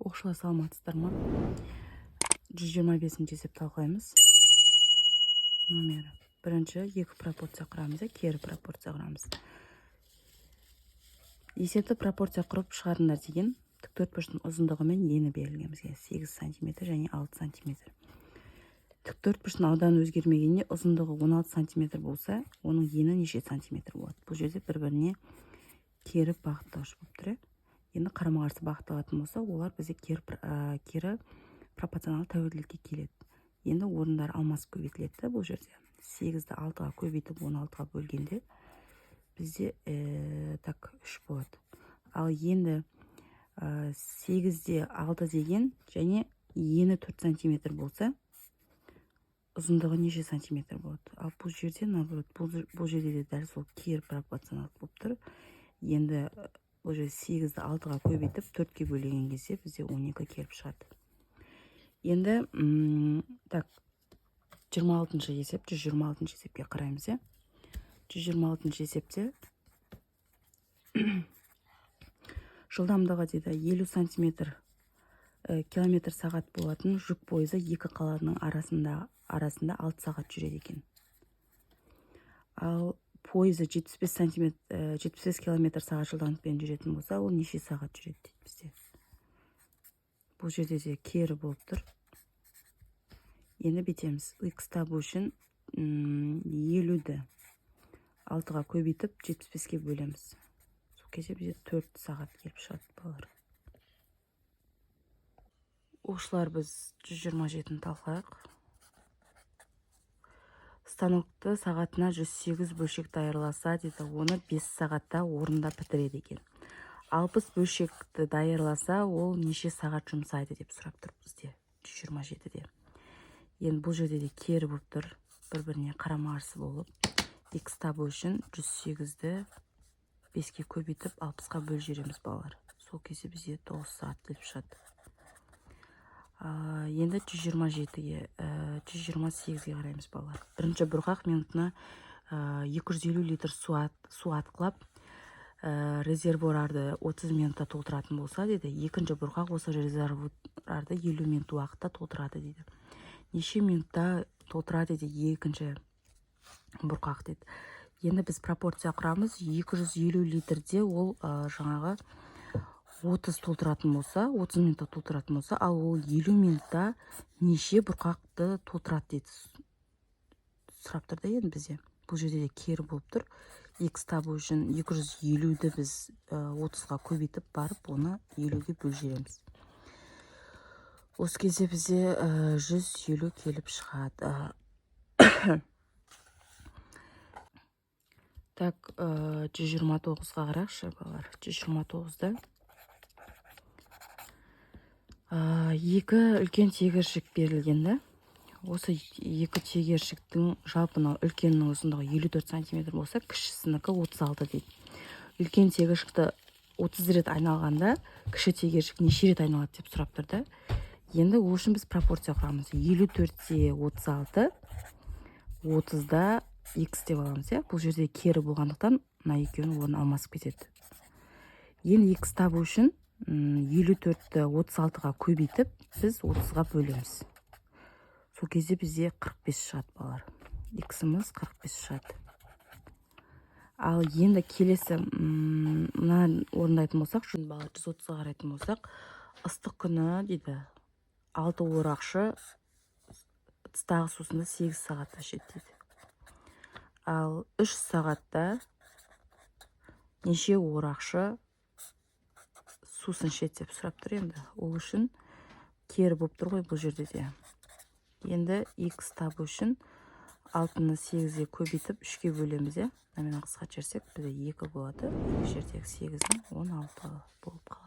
Оқшылар саламатсыздар ма? 125-ші есепті талқылаймыз. Номері. Бірінші екі пропорция құрамыз, кері пропорция құрамыз. Есепті пропорция құрып шығарыңдар деген тіктөртбұрыштың ұзындығы мен ені берілген бізге 8 см және 6 см. Тіктөртбұрыштың ауданы өзгермегенде ұзындығы 16 см болса, оның ені неше сантиметр болады? Бұл жерде бір-біріне кері бағыттауыш болып тұр. Енді қарама-қарсы бағытталатын болса, олар бізде кері пропорционал тәуелділікке келеді. Енді орындар алмасып көбейтіледі. Бұл жерде 8-ді 6-ға көбейтіп 16-ға бөлгенде бізде 3 болады. Ал енді 8-де 6 деген және ені 4 см болса, ұзындығы неше сантиметр болады? Ал бұл жерде наоборот, бұл жерде де дәл сол кері пропорционал болып тұр. Енді бұл жерде 8-ді 6-ға көбейтіп 4-ке бөлген кезде бізде 12 келіп шығады. Енді 26-шы есеп, 126-шы есепке қараймыз. 126-шы есепте жылдамдығы дейді 50 сантиметр километр сағат болатын жүк пойызы екі қаланың арасында 6 сағат жүреді екен. Ал пойызы 75 километр сағат жылдамдықпен жүретін болса, ол неше сағат жүреді дейді бізде. Бұл жерде де кері болып тұр. Енді бетеміз. X табу үшін 50-ді 6-ға көбейтіп 75-ке бөлеміз. Сол кезде бізде 4 сағат келіп шығады балалар. Оқушылар, біз 127-ні талқылайық. Станокты сағатына 108 бөлшекті айырыласа, дейді, оны 5 сағатта орында бітіреді екен. 60 бөлшекті дайырласа, ол неше сағат жұмсайды деп сұрап тұр бізде 127-де. Енді бұл жерде де кері болып тұр, бір-біріне қарама-қарсы болып. X табу үшін 108-ді 5-ке көбейтіп 60-ға бөл жібереміз балалар. Сол кезде бізде 9 сағат келіп шығады. Енді 128-ге 128-ге қараймыз балалар. Бірінші бұрғақ минутына 250 литр су атқылап, резервуарды 30 минутта толтыратын болса, дейді, екінші бұрғақ осы резервуарды 50 минут уақытта толтырады, дейді. Неше минутта толтырады, дейді, екінші бұрғақ, дейді. Енді біз пропорция құрамыз 250 литрде ол жаңағы 30 толтыратын болса, 30 минутта толтыратын болса, ал ол 50 минутта неше бұрқақты толтырады дейді. Сұрап тұрды енді бізде. Бұл жерде де кері болып тұр. X табу үшін 250-ді біз 30-ға көбейтіп барып, оны 50-ге бөл жібереміз. Осы кезде бізде 150 келіп шығады. Так, 129-ға қарақшы, балалар. 129-да екі үлкен тегершік берілгенді. Осы екі тегершіктің жалпының үлкеннің ұзындығы 54 см болса, кішісінікі 36 дейді. Үлкен тегершікті 30 рет айналғанда, кіші тегершік неше рет айналады деп сұрап тұрды. Енді ол үшін біз пропорция құрамыз. 54-те 36, 30-да X деп аламыз. Бұл жерде кері болғандықтан, мына екеуінің орны алмасып кетеді. Енді X табу үшін 54-ті 36-ға көбейтіп, біз 30-ға бөлеміз. Сол кезде бізде 45 шығады балалар. X-іміз 45 шығады. Ал енді келесі мына орындайтын болсақ, балалар 130-ға қарайтын болсақ, ыстық күні дейді 6 орақшы тыстағы сусынды 8 сағатта ішеді дейді. Ал 3 сағатта неше орақшы сусын ішеді деп сұрап тұр енді. Ол үшін кері болып тұр ғой бұл жерде де. Енді X табу үшін 6-ны 8-ге көбейтіп 3-ке бөлеміз. Мына қысқа жерсек, бізде 2 болады. Екі жердегі 8-дің 16 болып қалады.